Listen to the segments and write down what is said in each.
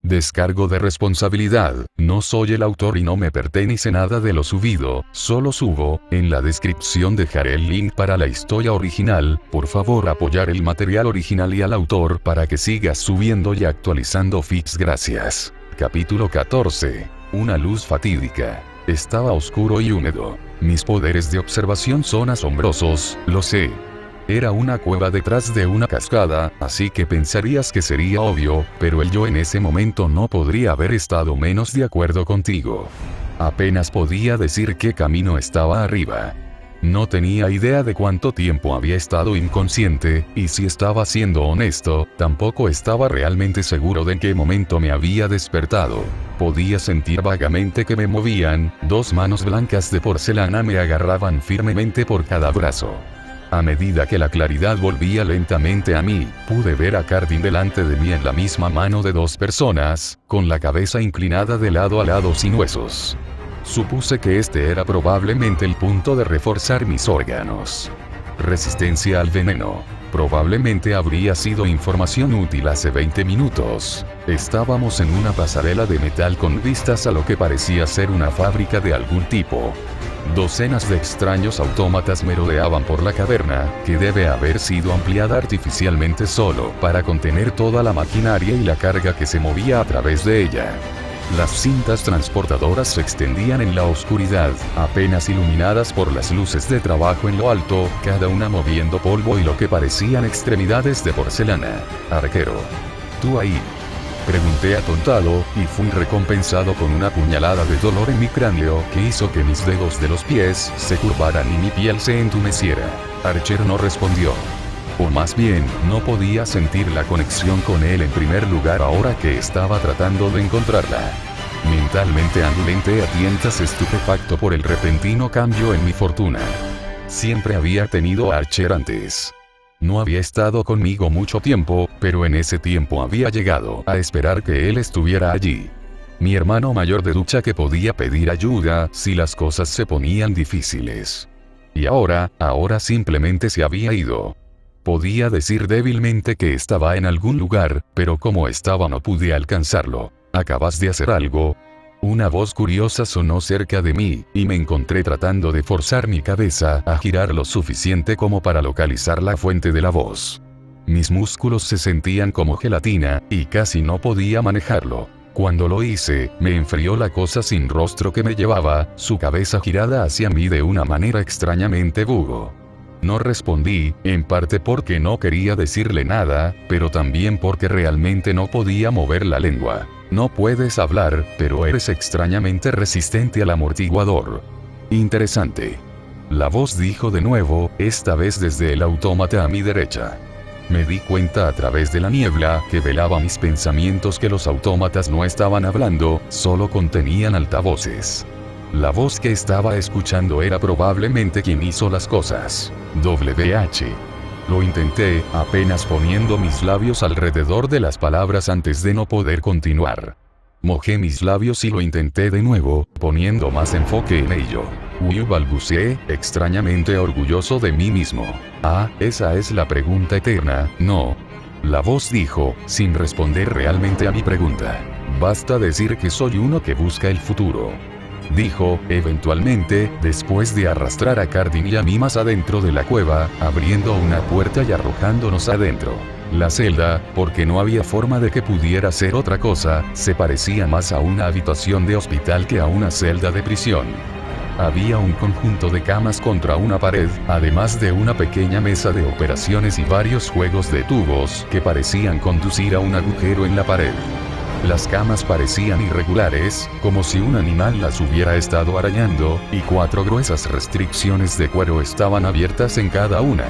Descargo de responsabilidad, no soy el autor y no me pertenece nada de lo subido, solo subo, en la descripción dejaré el link para la historia original, por favor apoyar el material original y al autor para que sigas subiendo y actualizando feeds, gracias. Capítulo 14. Una luz fatídica. Estaba oscuro y húmedo. Mis poderes de observación son asombrosos, lo sé. Era una cueva detrás de una cascada, así que pensarías que sería obvio, pero yo en ese momento no podría haber estado menos de acuerdo contigo. Apenas podía decir qué camino estaba arriba. No tenía idea de cuánto tiempo había estado inconsciente, y si estaba siendo honesto, tampoco estaba realmente seguro de en qué momento me había despertado. Podía sentir vagamente que me movían, dos manos blancas de porcelana me agarraban firmemente por cada brazo. A medida que la claridad volvía lentamente a mí, pude ver a Cardin delante de mí en la misma mano de dos personas, con la cabeza inclinada de lado a lado sin huesos. Supuse que este era probablemente el punto de reforzar mis órganos. Resistencia al veneno. Probablemente habría sido información útil hace 20 minutos. Estábamos en una pasarela de metal con vistas a lo que parecía ser una fábrica de algún tipo. Docenas de extraños autómatas merodeaban por la caverna, que debe haber sido ampliada artificialmente solo para contener toda la maquinaria y la carga que se movía a través de ella. Las cintas transportadoras se extendían en la oscuridad, apenas iluminadas por las luces de trabajo en lo alto, cada una moviendo polvo y lo que parecían extremidades de porcelana. Arquero. ¿Tú ahí? Pregunté atontado, y fui recompensado con una puñalada de dolor en mi cráneo que hizo que mis dedos de los pies se curvaran y mi piel se entumeciera. Archer no respondió. O más bien, no podía sentir la conexión con él en primer lugar ahora que estaba tratando de encontrarla. Mentalmente anulenté a tientas estupefacto por el repentino cambio en mi fortuna. Siempre había tenido a Archer antes. No había estado conmigo mucho tiempo, pero en ese tiempo había llegado a esperar que él estuviera allí. Mi hermano mayor de ducha que podía pedir ayuda si las cosas se ponían difíciles. Y ahora simplemente se había ido. Podía decir débilmente que estaba en algún lugar, pero como estaba no pude alcanzarlo. ¿Acabas de hacer algo? Una voz curiosa sonó cerca de mí, y me encontré tratando de forzar mi cabeza a girar lo suficiente como para localizar la fuente de la voz. Mis músculos se sentían como gelatina, y casi no podía manejarlo. Cuando lo hice, me enfrió la cosa sin rostro que me llevaba, su cabeza girada hacia mí de una manera extrañamente bugo. No respondí, en parte porque no quería decirle nada, pero también porque realmente no podía mover la lengua. No puedes hablar, pero eres extrañamente resistente al amortiguador. Interesante. La voz dijo de nuevo, esta vez desde el autómata a mi derecha. Me di cuenta a través de la niebla que velaba mis pensamientos que los autómatas no estaban hablando, solo contenían altavoces. La voz que estaba escuchando era probablemente quien hizo las cosas. WH. Lo intenté, apenas poniendo mis labios alrededor de las palabras antes de no poder continuar. Mojé mis labios y lo intenté de nuevo, poniendo más enfoque en ello. Balbuceé, extrañamente orgulloso de mí mismo. Ah, esa es la pregunta eterna, ¿no? La voz dijo, sin responder realmente a mi pregunta. Basta decir que soy uno que busca el futuro. Dijo, eventualmente, después de arrastrar a Cardin y a mí más adentro de la cueva, abriendo una puerta y arrojándonos adentro. La celda, porque no había forma de que pudiera ser otra cosa, se parecía más a una habitación de hospital que a una celda de prisión. Había un conjunto de camas contra una pared, además de una pequeña mesa de operaciones y varios juegos de tubos que parecían conducir a un agujero en la pared. Las camas parecían irregulares, como si un animal las hubiera estado arañando, y 4 gruesas restricciones de cuero estaban abiertas en cada una.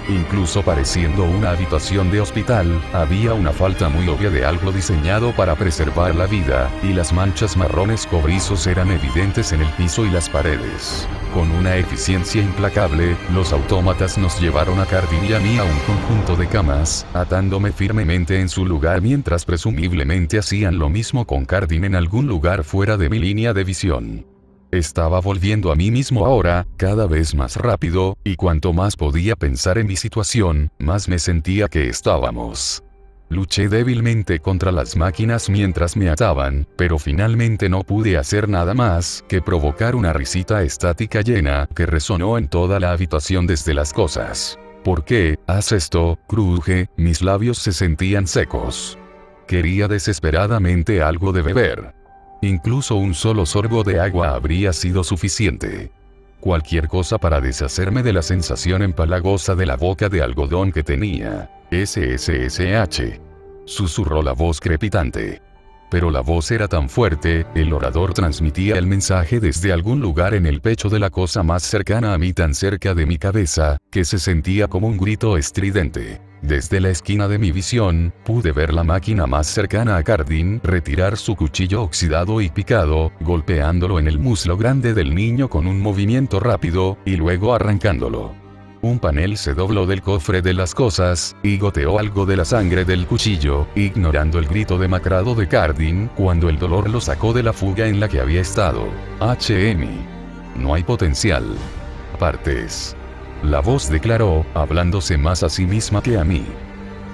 Incluso pareciendo una habitación de hospital, había una falta muy obvia de algo diseñado para preservar la vida, y las manchas marrones cobrizos eran evidentes en el piso y las paredes. Con una eficiencia implacable, los autómatas nos llevaron a Cardin y a mí a un conjunto de camas, atándome firmemente en su lugar mientras presumiblemente hacían lo mismo con Cardin en algún lugar fuera de mi línea de visión. Estaba volviendo a mí mismo ahora, cada vez más rápido, y cuanto más podía pensar en mi situación, más me sentía que estábamos Luché débilmente contra las máquinas mientras me ataban, pero finalmente no pude hacer nada más que provocar una risita estática llena que resonó en toda la habitación desde las cosas. ¿Por qué haz esto? Cruje, mis labios se sentían secos. Quería desesperadamente algo de beber. Incluso un solo sorbo de agua habría sido suficiente. Cualquier cosa para deshacerme de la sensación empalagosa de la boca de algodón que tenía. SSSH. Susurró la voz crepitante. Pero la voz era tan fuerte, el orador transmitía el mensaje desde algún lugar en el pecho de la cosa más cercana a mí, tan cerca de mi cabeza, que se sentía como un grito estridente. Desde la esquina de mi visión, pude ver la máquina más cercana a Cardin retirar su cuchillo oxidado y picado, golpeándolo en el muslo grande del niño con un movimiento rápido, y luego arrancándolo. Un panel se dobló del cofre de las cosas, y goteó algo de la sangre del cuchillo, ignorando el grito demacrado de Cardin cuando el dolor lo sacó de la fuga en la que había estado. No hay potencial. Partes. La voz declaró, hablándose más a sí misma que a mí.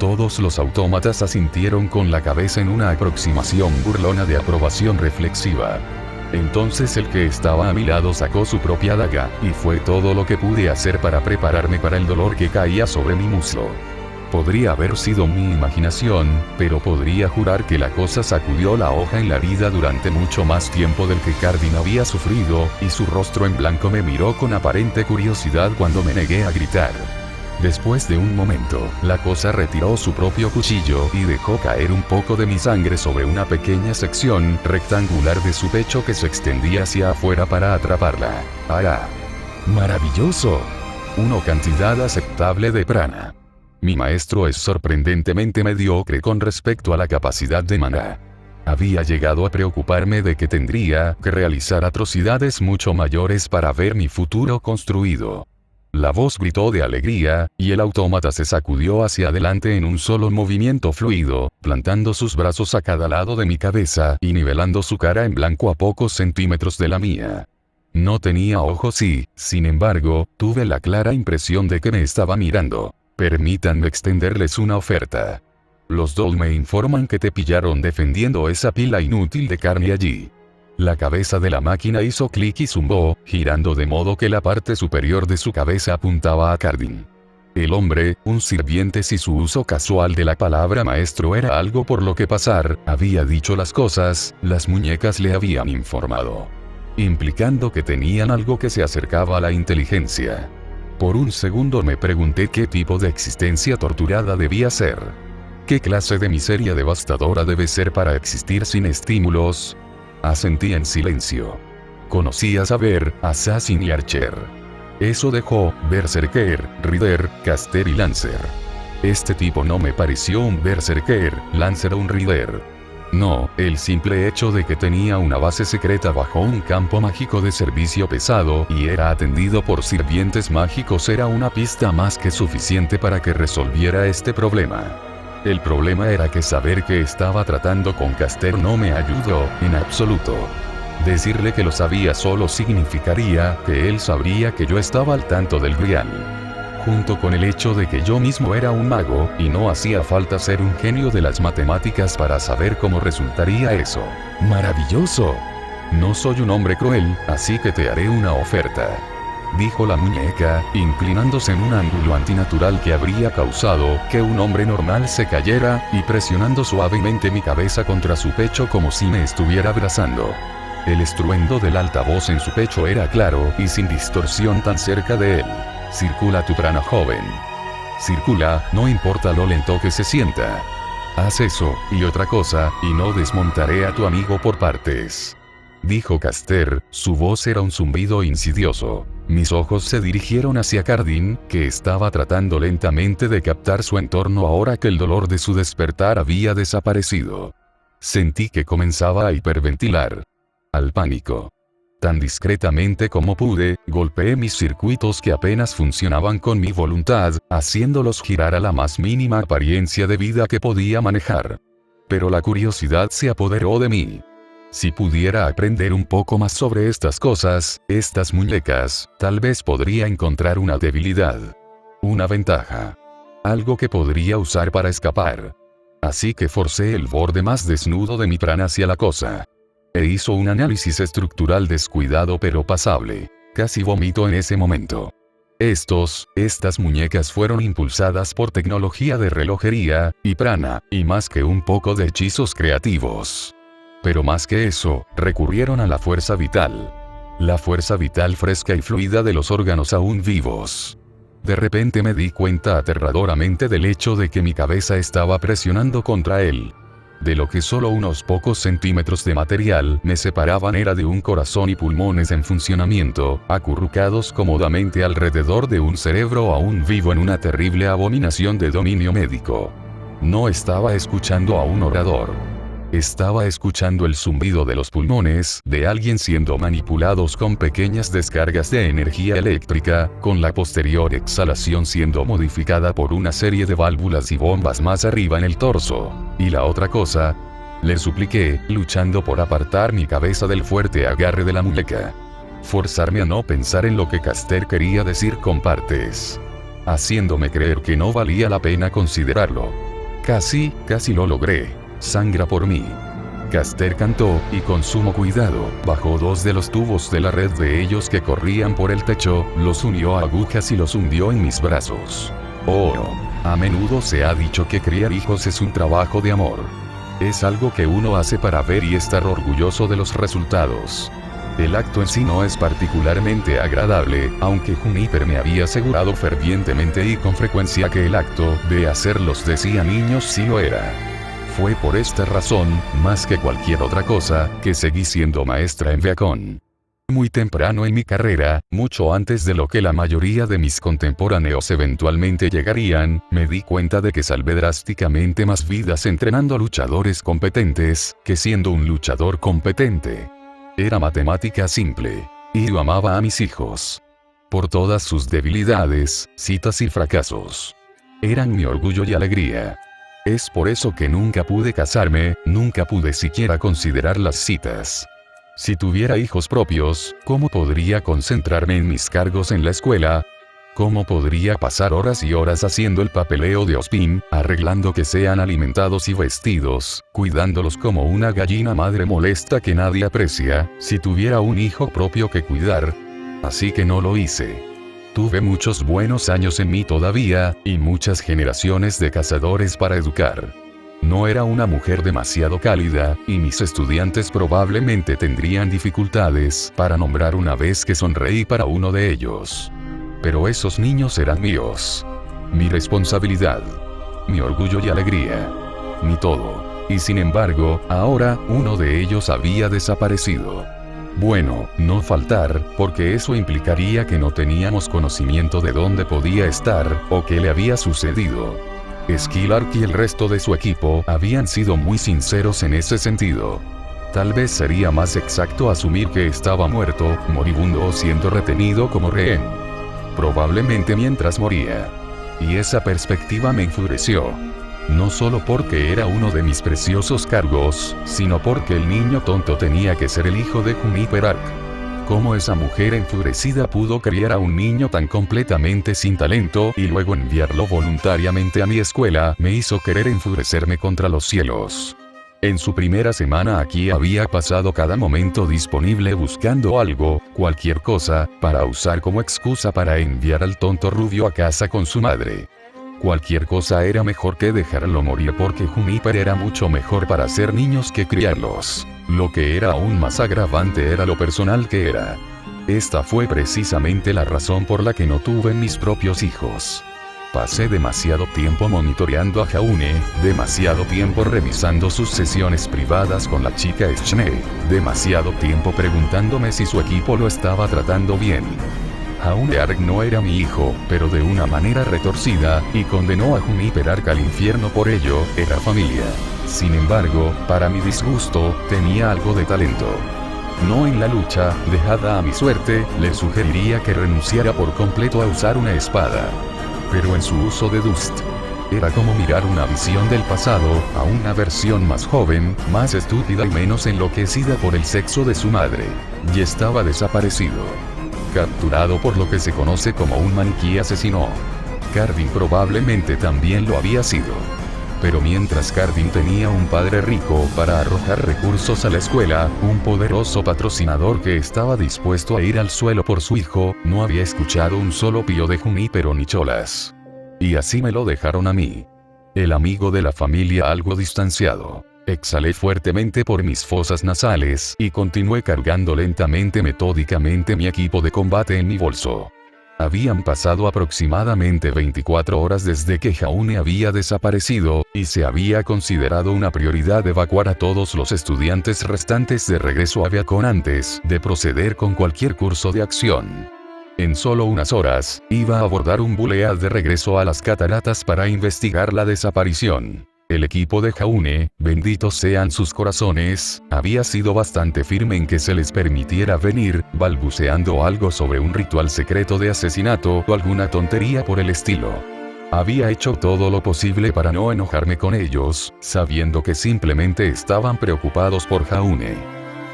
Todos los autómatas asintieron con la cabeza en una aproximación burlona de aprobación reflexiva. Entonces el que estaba a mi lado sacó su propia daga, y fue todo lo que pude hacer para prepararme para el dolor que caía sobre mi muslo. Podría haber sido mi imaginación, pero podría jurar que la cosa sacudió la hoja en la vida durante mucho más tiempo del que Cardin había sufrido, y su rostro en blanco me miró con aparente curiosidad cuando me negué a gritar. Después de un momento, la cosa retiró su propio cuchillo y dejó caer un poco de mi sangre sobre una pequeña sección rectangular de su pecho que se extendía hacia afuera para atraparla. ¡Ah! ¡Maravilloso! Una cantidad aceptable de prana. Mi maestro es sorprendentemente mediocre con respecto a la capacidad de maná. Había llegado a preocuparme de que tendría que realizar atrocidades mucho mayores para ver mi futuro construido. La voz gritó de alegría, y el autómata se sacudió hacia adelante en un solo movimiento fluido, plantando sus brazos a cada lado de mi cabeza y nivelando su cara en blanco a pocos centímetros de la mía. No tenía ojos y, sin embargo, tuve la clara impresión de que me estaba mirando. Permítanme extenderles una oferta. Los Doll me informan que te pillaron defendiendo esa pila inútil de carne allí. La cabeza de la máquina hizo clic y zumbó, girando de modo que la parte superior de su cabeza apuntaba a Cardin. El hombre, un sirviente si su uso casual de la palabra maestro era algo por lo que pasar, había dicho las cosas, las muñecas le habían informado. Implicando que tenían algo que se acercaba a la inteligencia. Por un segundo me pregunté qué tipo de existencia torturada debía ser. ¿Qué clase de miseria devastadora debe ser para existir sin estímulos? Asentí en silencio. Conocí a Saber, Assassin y Archer. Eso dejó, Berserker, Rider, Caster y Lancer. Este tipo no me pareció un Berserker, Lancer o un Rider. No, el simple hecho de que tenía una base secreta bajo un campo mágico de servicio pesado y era atendido por sirvientes mágicos era una pista más que suficiente para que resolviera este problema. El problema era que saber que estaba tratando con Caster no me ayudó, en absoluto. Decirle que lo sabía solo significaría que él sabría que yo estaba al tanto del Grial. Junto con el hecho de que yo mismo era un mago, y no hacía falta ser un genio de las matemáticas para saber cómo resultaría eso. ¡Maravilloso! No soy un hombre cruel, así que te haré una oferta. Dijo la muñeca, inclinándose en un ángulo antinatural que habría causado que un hombre normal se cayera, y presionando suavemente mi cabeza contra su pecho como si me estuviera abrazando. El estruendo del altavoz en su pecho era claro y sin distorsión tan cerca de él. Circula tu prana, joven. Circula, no importa lo lento que se sienta. Haz eso, y otra cosa, y no desmontaré a tu amigo por partes. Dijo Caster, su voz era un zumbido insidioso. Mis ojos se dirigieron hacia Cardin, que estaba tratando lentamente de captar su entorno ahora que el dolor de su despertar había desaparecido. Sentí que comenzaba a hiperventilar. Al pánico. Tan discretamente como pude, golpeé mis circuitos que apenas funcionaban con mi voluntad, haciéndolos girar a la más mínima apariencia de vida que podía manejar. Pero la curiosidad se apoderó de mí. Si pudiera aprender un poco más sobre estas cosas, estas muñecas, tal vez podría encontrar una debilidad. Una ventaja. Algo que podría usar para escapar. Así que forcé el borde más desnudo de mi prana hacia la cosa. E hizo un análisis estructural descuidado pero pasable. Casi vomito en ese momento. Estas muñecas fueron impulsadas por tecnología de relojería, y prana, y más que un poco de hechizos creativos. Pero más que eso, recurrieron a la fuerza vital. La fuerza vital fresca y fluida de los órganos aún vivos. De repente me di cuenta aterradoramente del hecho de que mi cabeza estaba presionando contra él. De lo que solo unos pocos centímetros de material me separaban era de un corazón y pulmones en funcionamiento, acurrucados cómodamente alrededor de un cerebro aún vivo en una terrible abominación de dominio médico. No estaba escuchando a un orador. Estaba escuchando el zumbido de los pulmones de alguien siendo manipulados con pequeñas descargas de energía eléctrica, con la posterior exhalación siendo modificada por una serie de válvulas y bombas más arriba en el torso. Y la otra cosa, le supliqué, luchando por apartar mi cabeza del fuerte agarre de la muñeca. Forzarme a no pensar en lo que Caster quería decir con partes. Haciéndome creer que no valía la pena considerarlo. Casi lo logré. Sangra por mí. Caster cantó, y con sumo cuidado, bajó 2 de los tubos de la red de ellos que corrían por el techo, los unió a agujas y los hundió en mis brazos. Oh, a menudo se ha dicho que criar hijos es un trabajo de amor. Es algo que uno hace para ver y estar orgulloso de los resultados. El acto en sí no es particularmente agradable, aunque Juniper me había asegurado fervientemente y con frecuencia que el acto de hacerlos decía niños sí lo era. Fue por esta razón, más que cualquier otra cosa, que seguí siendo maestra en Beacon. Muy temprano en mi carrera, mucho antes de lo que la mayoría de mis contemporáneos eventualmente llegarían, me di cuenta de que salvé drásticamente más vidas entrenando a luchadores competentes, que siendo un luchador competente. Era matemática simple. Y yo amaba a mis hijos. Por todas sus debilidades, citas y fracasos. Eran mi orgullo y alegría. Es por eso que nunca pude casarme, nunca pude siquiera considerar las citas. Si tuviera hijos propios, ¿cómo podría concentrarme en mis cargos en la escuela? ¿Cómo podría pasar horas y horas haciendo el papeleo de Ospin, arreglando que sean alimentados y vestidos, cuidándolos como una gallina madre molesta que nadie aprecia, si tuviera un hijo propio que cuidar? Así que no lo hice. Tuve muchos buenos años en mí todavía, y muchas generaciones de cazadores para educar. No era una mujer demasiado cálida, y mis estudiantes probablemente tendrían dificultades para nombrar una vez que sonreí para uno de ellos. Pero esos niños eran míos. Mi responsabilidad. Mi orgullo y alegría. Mi todo. Y sin embargo, ahora, uno de ellos había desaparecido. Bueno, no faltar, porque eso implicaría que no teníamos conocimiento de dónde podía estar, o qué le había sucedido. Skylark y el resto de su equipo habían sido muy sinceros en ese sentido. Tal vez sería más exacto asumir que estaba muerto, moribundo o siendo retenido como rehén. Probablemente mientras moría. Y esa perspectiva me enfureció. No solo porque era uno de mis preciosos cargos, sino porque el niño tonto tenía que ser el hijo de Juniper Ark. ¿Cómo esa mujer enfurecida pudo criar a un niño tan completamente sin talento y luego enviarlo voluntariamente a mi escuela? Me hizo querer enfurecerme contra los cielos. En su primera semana aquí había pasado cada momento disponible buscando algo, cualquier cosa, para usar como excusa para enviar al tonto rubio a casa con su madre. Cualquier cosa era mejor que dejarlo morir porque Juniper era mucho mejor para hacer niños que criarlos. Lo que era aún más agravante era lo personal que era. Esta fue precisamente la razón por la que no tuve mis propios hijos. Pasé demasiado tiempo monitoreando a Jaune, demasiado tiempo revisando sus sesiones privadas con la chica Schnee, demasiado tiempo preguntándome si su equipo lo estaba tratando bien. Jaune Ark no era mi hijo, pero de una manera retorcida, y condenó a Juniper Ark al infierno por ello, era familia. Sin embargo, para mi disgusto, tenía algo de talento. No en la lucha, dejada a mi suerte, le sugeriría que renunciara por completo a usar una espada. Pero en su uso de Dust. Era como mirar una visión del pasado, a una versión más joven, más estúpida y menos enloquecida por el sexo de su madre. Y estaba desaparecido. Capturado por lo que se conoce como un maniquí asesino. Carvin probablemente también lo había sido. Pero mientras Cardin tenía un padre rico para arrojar recursos a la escuela, un poderoso patrocinador que estaba dispuesto a ir al suelo por su hijo, no había escuchado un solo pío de Junípero ni cholas. Y así me lo dejaron a mí. El amigo de la familia algo distanciado. Exhalé fuertemente por mis fosas nasales y continué cargando lentamente metódicamente mi equipo de combate en mi bolso. Habían pasado aproximadamente 24 horas desde que Jaune había desaparecido, y se había considerado una prioridad evacuar a todos los estudiantes restantes de regreso a Viacon antes de proceder con cualquier curso de acción. En solo unas horas, iba a abordar un Bulead de regreso a las cataratas para investigar la desaparición. El equipo de Jaune, benditos sean sus corazones, había sido bastante firme en que se les permitiera venir, balbuceando algo sobre un ritual secreto de asesinato o alguna tontería por el estilo. Había hecho todo lo posible para no enojarme con ellos, sabiendo que simplemente estaban preocupados por Jaune.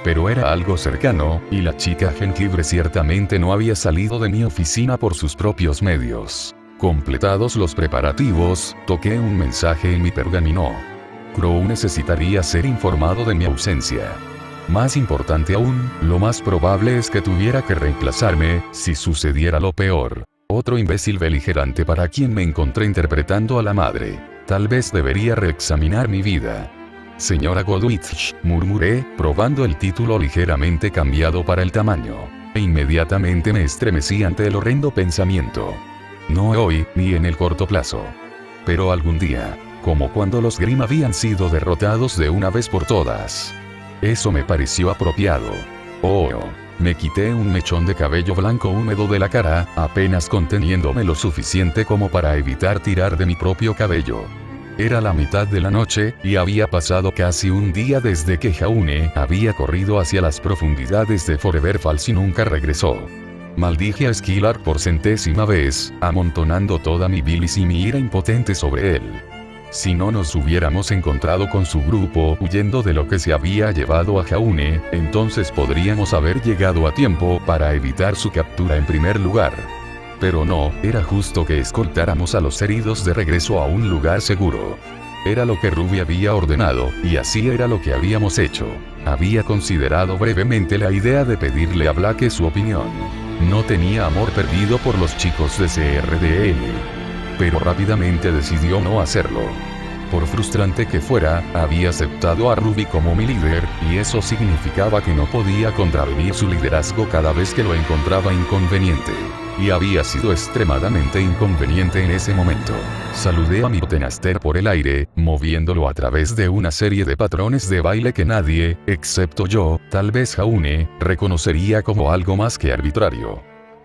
Pero era algo cercano, y la chica jengibre ciertamente no había salido de mi oficina por sus propios medios. Completados los preparativos, toqué un mensaje en mi pergamino. Crow necesitaría ser informado de mi ausencia. Más importante aún, lo más probable es que tuviera que reemplazarme, si sucediera lo peor. Otro imbécil beligerante para quien me encontré interpretando a la madre. Tal vez debería reexaminar mi vida. Señora Goldwich, murmuré, probando el título ligeramente cambiado para el tamaño. E inmediatamente me estremecí ante el horrendo pensamiento. No hoy, ni en el corto plazo. Pero algún día, como cuando los Grimm habían sido derrotados de una vez por todas. Eso me pareció apropiado. Oh, me quité un mechón de cabello blanco húmedo de la cara, apenas conteniéndome lo suficiente como para evitar tirar de mi propio cabello. Era la mitad de la noche, y había pasado casi un día desde que Jaune había corrido hacia las profundidades de Forever Falls y nunca regresó. Maldije a Skylar por centésima vez, amontonando toda mi bilis y mi ira impotente sobre él. Si no nos hubiéramos encontrado con su grupo huyendo de lo que se había llevado a Jaune, entonces podríamos haber llegado a tiempo para evitar su captura en primer lugar. Pero no, era justo que escoltáramos a los heridos de regreso a un lugar seguro. Era lo que Ruby había ordenado, y así era lo que habíamos hecho. Había considerado brevemente la idea de pedirle a Blake su opinión. No tenía amor perdido por los chicos de CRDL. Pero rápidamente decidió no hacerlo. Por frustrante que fuera, había aceptado a Ruby como mi líder, y eso significaba que no podía contravenir su liderazgo cada vez que lo encontraba inconveniente. Y había sido extremadamente inconveniente en ese momento. Saludé a mi Tenaster por el aire, moviéndolo a través de una serie de patrones de baile que nadie, excepto yo, tal vez Jaune, reconocería como algo más que arbitrario.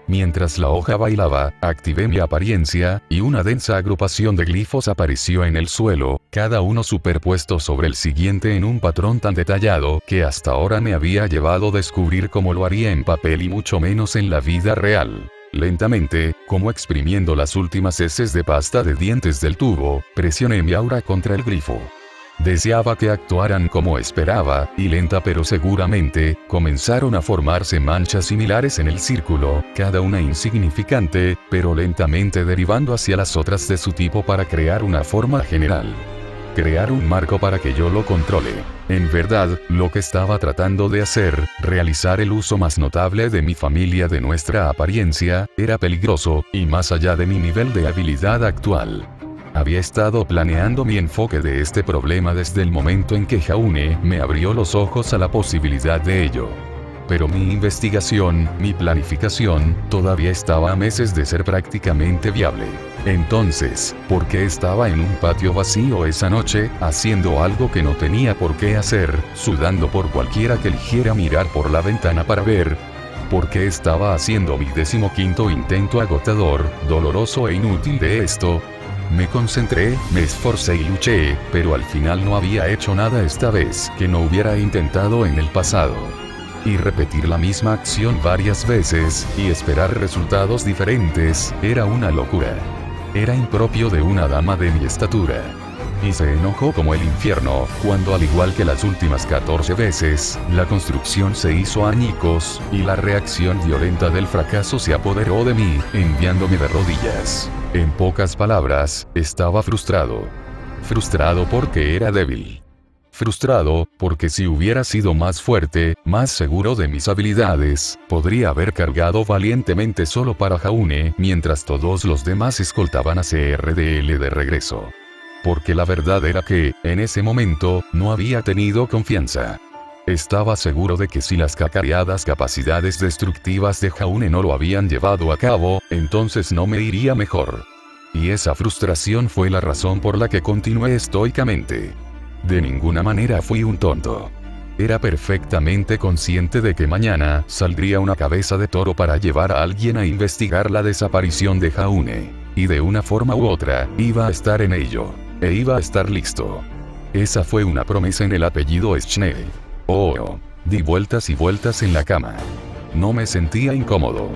Mientras la hoja bailaba, activé mi apariencia, y una densa agrupación de glifos apareció en el suelo, cada uno superpuesto sobre el siguiente en un patrón tan detallado que hasta ahora me había llevado a descubrir cómo lo haría en papel y mucho menos en la vida real. Lentamente, como exprimiendo las últimas heces de pasta de dientes del tubo, presioné mi aura contra el glifo. Deseaba que actuaran como esperaba, y lenta pero seguramente, comenzaron a formarse manchas similares en el círculo, cada una insignificante, pero lentamente derivando hacia las otras de su tipo para crear una forma general. Crear un marco para que yo lo controle. En verdad, lo que estaba tratando de hacer, realizar el uso más notable de mi familia de nuestra apariencia, era peligroso, y más allá de mi nivel de habilidad actual. Había estado planeando mi enfoque de este problema desde el momento en que Jaune me abrió los ojos a la posibilidad de ello. Pero mi investigación, mi planificación, todavía estaba a meses de ser prácticamente viable. Entonces, ¿por qué estaba en un patio vacío esa noche, haciendo algo que no tenía por qué hacer, sudando por cualquiera que eligiera mirar por la ventana para ver? ¿Por qué estaba haciendo mi 15º intento agotador, doloroso e inútil de esto? Me concentré, me esforcé y luché, pero al final no había hecho nada esta vez que no hubiera intentado en el pasado. Y repetir la misma acción varias veces, y esperar resultados diferentes, era una locura. Era impropio de una dama de mi estatura. Y se enojó como el infierno, cuando al igual que las últimas 14 veces, la construcción se hizo añicos, y la reacción violenta del fracaso se apoderó de mí, enviándome de rodillas. En pocas palabras, estaba frustrado. Frustrado porque era débil. Frustrado, porque si hubiera sido más fuerte, más seguro de mis habilidades, podría haber cargado valientemente solo para Jaune, mientras todos los demás escoltaban a CRDL de regreso. Porque la verdad era que, en ese momento, no había tenido confianza. Estaba seguro de que si las cacareadas capacidades destructivas de Jaune no lo habían llevado a cabo, entonces no me iría mejor. Y esa frustración fue la razón por la que continué estoicamente. De ninguna manera fui un tonto. Era perfectamente consciente de que mañana saldría una cabeza de toro para llevar a alguien a investigar la desaparición de Jaune. Y de una forma u otra, iba a estar en ello. E iba a estar listo. Esa fue una promesa en el apellido Schnell. Oh, di vueltas y vueltas en la cama. No me sentía incómodo.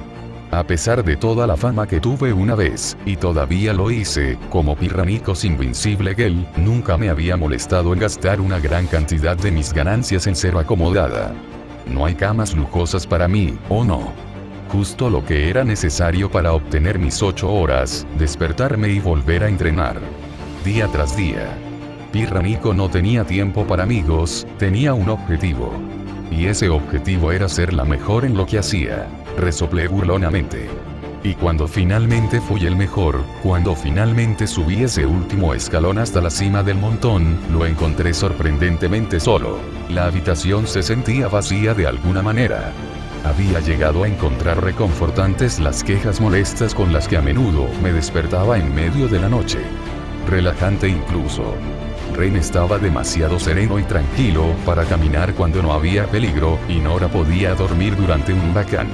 A pesar de toda la fama que tuve una vez, y todavía lo hice, como Pirranicos Invincible Girl, nunca me había molestado en gastar una gran cantidad de mis ganancias en ser acomodada. No hay camas lujosas para mí, ¿o no? Justo lo que era necesario para obtener mis 8 horas, despertarme y volver a entrenar. Día tras día. Pirranico no tenía tiempo para amigos, tenía un objetivo. Y ese objetivo era ser la mejor en lo que hacía. Resoplé burlonamente. Y cuando finalmente fui el mejor, cuando finalmente subí ese último escalón hasta la cima del montón, lo encontré sorprendentemente solo. La habitación se sentía vacía de alguna manera. Había llegado a encontrar reconfortantes las quejas molestas con las que a menudo me despertaba en medio de la noche. Relajante incluso. Ren estaba demasiado sereno y tranquilo para caminar cuando no había peligro, y Nora podía dormir durante un huracán.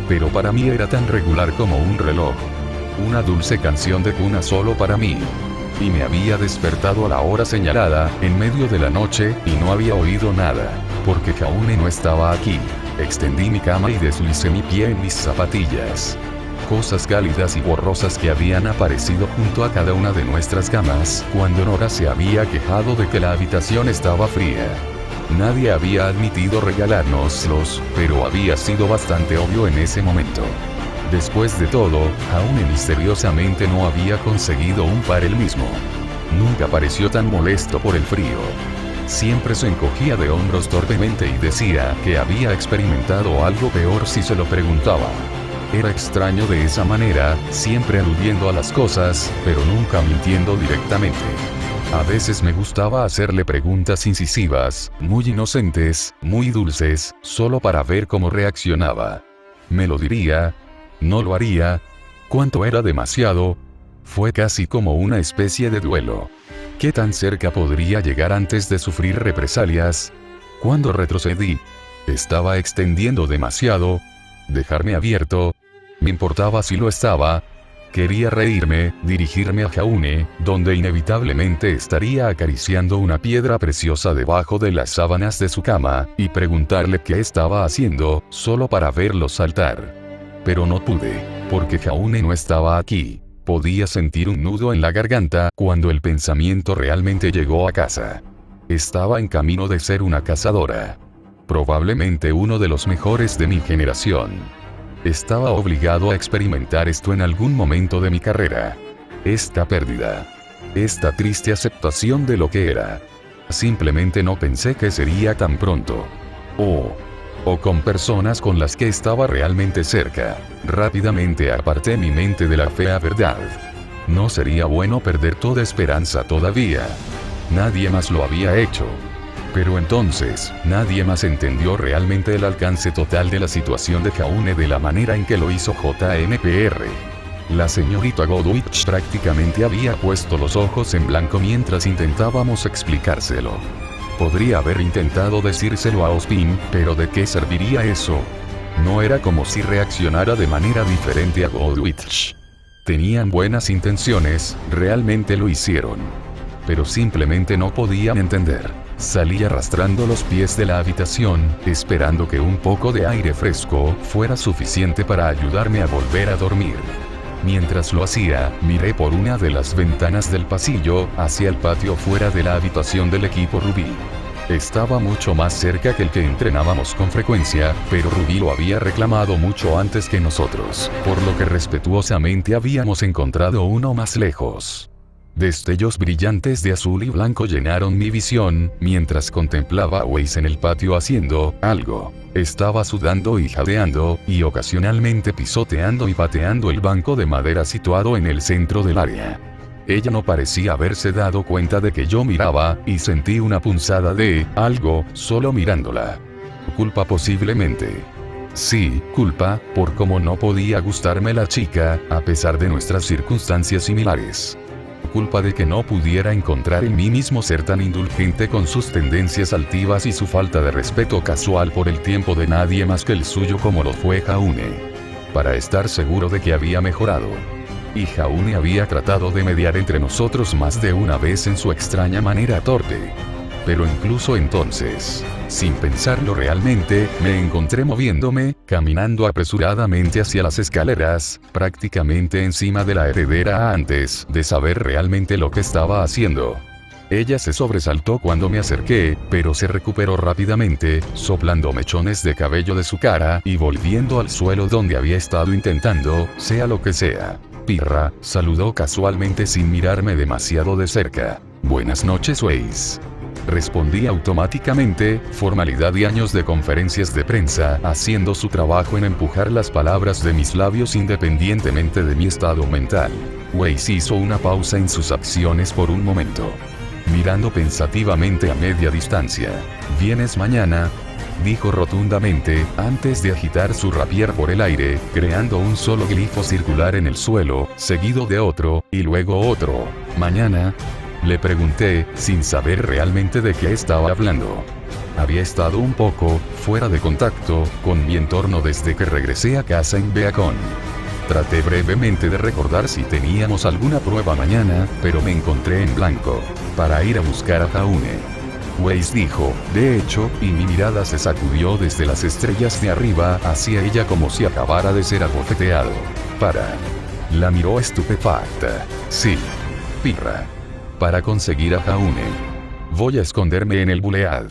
Pero para mí era tan regular como un reloj. Una dulce canción de cuna solo para mí. Y me había despertado a la hora señalada, en medio de la noche, y no había oído nada, porque Jaune no estaba aquí. Extendí mi cama y deslicé mi pie en mis zapatillas. Cosas cálidas y borrosas que habían aparecido junto a cada una de nuestras camas, cuando Nora se había quejado de que la habitación estaba fría. Nadie había admitido regalárnoslos, pero había sido bastante obvio en ese momento. Después de todo, Jaune misteriosamente no había conseguido un par él mismo. Nunca pareció tan molesto por el frío. Siempre se encogía de hombros torpemente y decía que había experimentado algo peor si se lo preguntaba. Era extraño de esa manera, siempre aludiendo a las cosas, pero nunca mintiendo directamente. A veces me gustaba hacerle preguntas incisivas, muy inocentes, muy dulces, solo para ver cómo reaccionaba. ¿Me lo diría? ¿No lo haría? ¿Cuánto era demasiado? Fue casi como una especie de duelo. ¿Qué tan cerca podría llegar antes de sufrir represalias? Cuando retrocedí, ¿estaba extendiendo demasiado? ¿Dejarme abierto? ¿Me importaba si lo estaba? Quería reírme, dirigirme a Jaune, donde inevitablemente estaría acariciando una piedra preciosa debajo de las sábanas de su cama, y preguntarle qué estaba haciendo, solo para verlo saltar. Pero no pude, porque Jaune no estaba aquí. Podía sentir un nudo en la garganta cuando el pensamiento realmente llegó a casa. Estaba en camino de ser una cazadora. Probablemente uno de los mejores de mi generación. Estaba obligado a experimentar esto en algún momento de mi carrera. Esta pérdida. Esta triste aceptación de lo que era. Simplemente no pensé que sería tan pronto. O con personas con las que estaba realmente cerca. Rápidamente aparté mi mente de la fea verdad. No sería bueno perder toda esperanza todavía. Nadie más lo había hecho. Pero entonces, nadie más entendió realmente el alcance total de la situación de Jaune de la manera en que lo hizo JNPR. La señorita Godwich prácticamente había puesto los ojos en blanco mientras intentábamos explicárselo. Podría haber intentado decírselo a Ospin, pero ¿de qué serviría eso? No era como si reaccionara de manera diferente a Godwich. Tenían buenas intenciones, realmente lo hicieron. Pero simplemente no podían entender. Salí arrastrando los pies de la habitación, esperando que un poco de aire fresco fuera suficiente para ayudarme a volver a dormir. Mientras lo hacía, miré por una de las ventanas del pasillo, hacia el patio fuera de la habitación del equipo Rubí. Estaba mucho más cerca que el que entrenábamos con frecuencia, pero Rubí lo había reclamado mucho antes que nosotros, por lo que respetuosamente habíamos encontrado uno más lejos. Destellos brillantes de azul y blanco llenaron mi visión, mientras contemplaba a Weiss en el patio haciendo algo. Estaba sudando y jadeando, y ocasionalmente pisoteando y pateando el banco de madera situado en el centro del área. Ella no parecía haberse dado cuenta de que yo miraba, y sentí una punzada de algo, solo mirándola. Culpa posiblemente. Sí, culpa, por cómo no podía gustarme la chica, a pesar de nuestras circunstancias similares. Culpa de que no pudiera encontrar en mí mismo ser tan indulgente con sus tendencias altivas y su falta de respeto casual por el tiempo de nadie más que el suyo como lo fue Jaune. Para estar seguro de que había mejorado. Y Jaune había tratado de mediar entre nosotros más de una vez en su extraña manera torpe. Pero incluso entonces, sin pensarlo realmente, me encontré moviéndome, caminando apresuradamente hacia las escaleras, prácticamente encima de la heredera antes de saber realmente lo que estaba haciendo. Ella se sobresaltó cuando me acerqué, pero se recuperó rápidamente, soplando mechones de cabello de su cara y volviendo al suelo donde había estado intentando, sea lo que sea. Pirra, saludó casualmente sin mirarme demasiado de cerca. Buenas noches, Weiss. Respondí automáticamente, formalidad y años de conferencias de prensa, haciendo su trabajo en empujar las palabras de mis labios independientemente de mi estado mental. Weiss hizo una pausa en sus acciones por un momento. Mirando pensativamente a media distancia. ¿Vienes mañana?, dijo rotundamente, antes de agitar su rapier por el aire, creando un solo glifo circular en el suelo, seguido de otro, y luego otro. ¿Mañana?, le pregunté, sin saber realmente de qué estaba hablando. Había estado un poco fuera de contacto con mi entorno desde que regresé a casa en Beacon. Traté brevemente de recordar si teníamos alguna prueba mañana, pero me encontré en blanco. Para ir a buscar a Jaune. Weiss dijo, de hecho, y mi mirada se sacudió desde las estrellas de arriba hacia ella como si acabara de ser abofeteado. La miró estupefacta. Sí. Pirra. Para conseguir a Jaune. Voy a esconderme en el Bulead.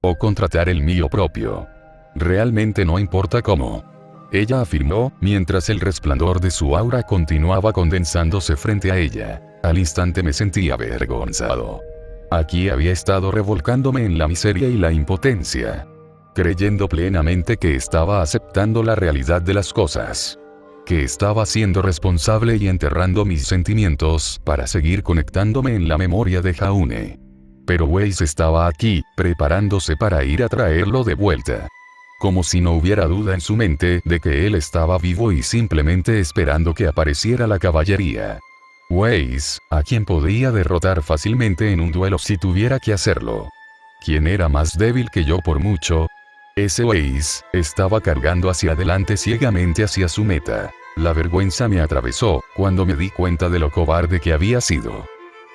O contratar el mío propio. Realmente no importa cómo. Ella afirmó, mientras el resplandor de su aura continuaba condensándose frente a ella. Al instante me sentí avergonzado. Aquí había estado revolcándome en la miseria y la impotencia. Creyendo plenamente que estaba aceptando la realidad de las cosas. Que estaba siendo responsable y enterrando mis sentimientos para seguir conectándome en la memoria de Jaune. Pero Weiss estaba aquí, preparándose para ir a traerlo de vuelta. Como si no hubiera duda en su mente de que él estaba vivo y simplemente esperando que apareciera la caballería. Weiss, a quien podía derrotar fácilmente en un duelo si tuviera que hacerlo. Quien era más débil que yo por mucho. Ese Weiss estaba cargando hacia adelante ciegamente hacia su meta. La vergüenza me atravesó cuando me di cuenta de lo cobarde que había sido.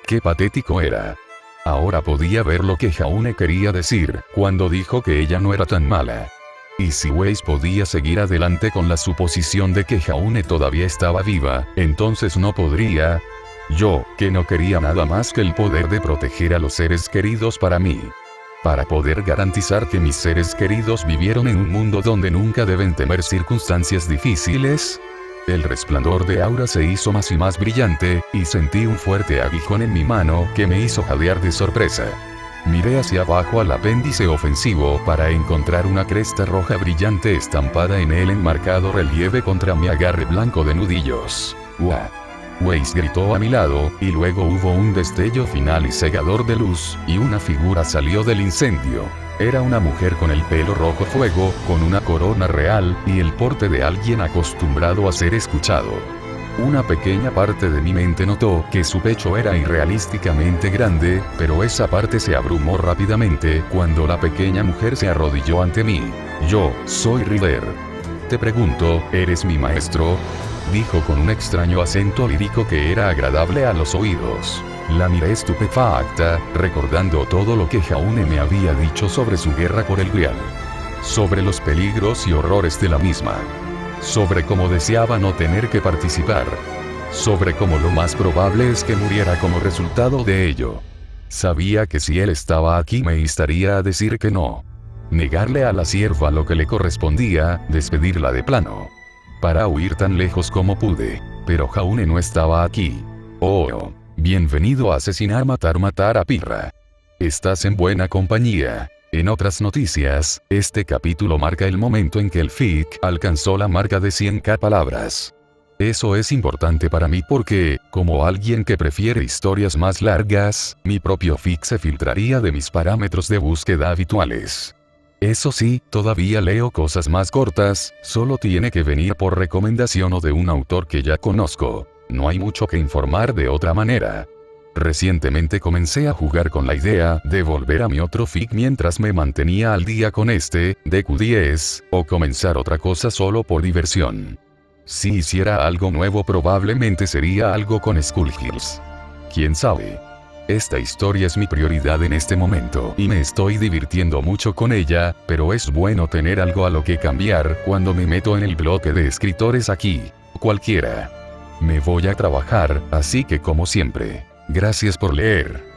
Qué patético era. Ahora podía ver lo que Jaune quería decir cuando dijo que ella no era tan mala. Y si Weiss podía seguir adelante con la suposición de que Jaune todavía estaba viva, entonces no podría. Yo, que no quería nada más que el poder de proteger a los seres queridos para mí. Para poder garantizar que mis seres queridos vivieron en un mundo donde nunca deben temer circunstancias difíciles. El resplandor de aura se hizo más y más brillante, y sentí un fuerte aguijón en mi mano que me hizo jadear de sorpresa. Miré hacia abajo al apéndice ofensivo para encontrar una cresta roja brillante estampada en el enmarcado relieve contra mi agarre blanco de nudillos. ¡Uah! Weiss gritó a mi lado, y luego hubo un destello final y cegador de luz, y una figura salió del incendio. Era una mujer con el pelo rojo fuego, con una corona real, y el porte de alguien acostumbrado a ser escuchado. Una pequeña parte de mi mente notó que su pecho era irrealísticamente grande, pero esa parte se abrumó rápidamente cuando la pequeña mujer se arrodilló ante mí. Yo, soy River. Te pregunto, ¿eres mi maestro?, dijo con un extraño acento lírico que era agradable a los oídos. La miré estupefacta, recordando todo lo que Jaune me había dicho sobre su guerra por el Grial. Sobre los peligros y horrores de la misma. Sobre cómo deseaba no tener que participar. Sobre cómo lo más probable es que muriera como resultado de ello. Sabía que si él estaba aquí me instaría a decir que no. Negarle a la sierva lo que le correspondía, despedirla de plano. Para huir tan lejos como pude. Pero Jaune no estaba aquí. Oh, Bienvenido a Asesinar Matar Matar a Pirra. Estás en buena compañía. En otras noticias, este capítulo marca el momento en que el fic alcanzó la marca de 100.000 palabras. Eso es importante para mí porque, como alguien que prefiere historias más largas, mi propio fic se filtraría de mis parámetros de búsqueda habituales. Eso sí, todavía leo cosas más cortas, solo tiene que venir por recomendación o de un autor que ya conozco. No hay mucho que informar de otra manera. Recientemente comencé a jugar con la idea de volver a mi otro fic mientras me mantenía al día con este, de Q10, o comenzar otra cosa solo por diversión. Si hiciera algo nuevo probablemente sería algo con Skullgirls. ¿Quién sabe? Esta historia es mi prioridad en este momento y me estoy divirtiendo mucho con ella, pero es bueno tener algo a lo que cambiar cuando me meto en el bloque de escritores aquí. Cualquiera. Me voy a trabajar, así que como siempre. Gracias por leer.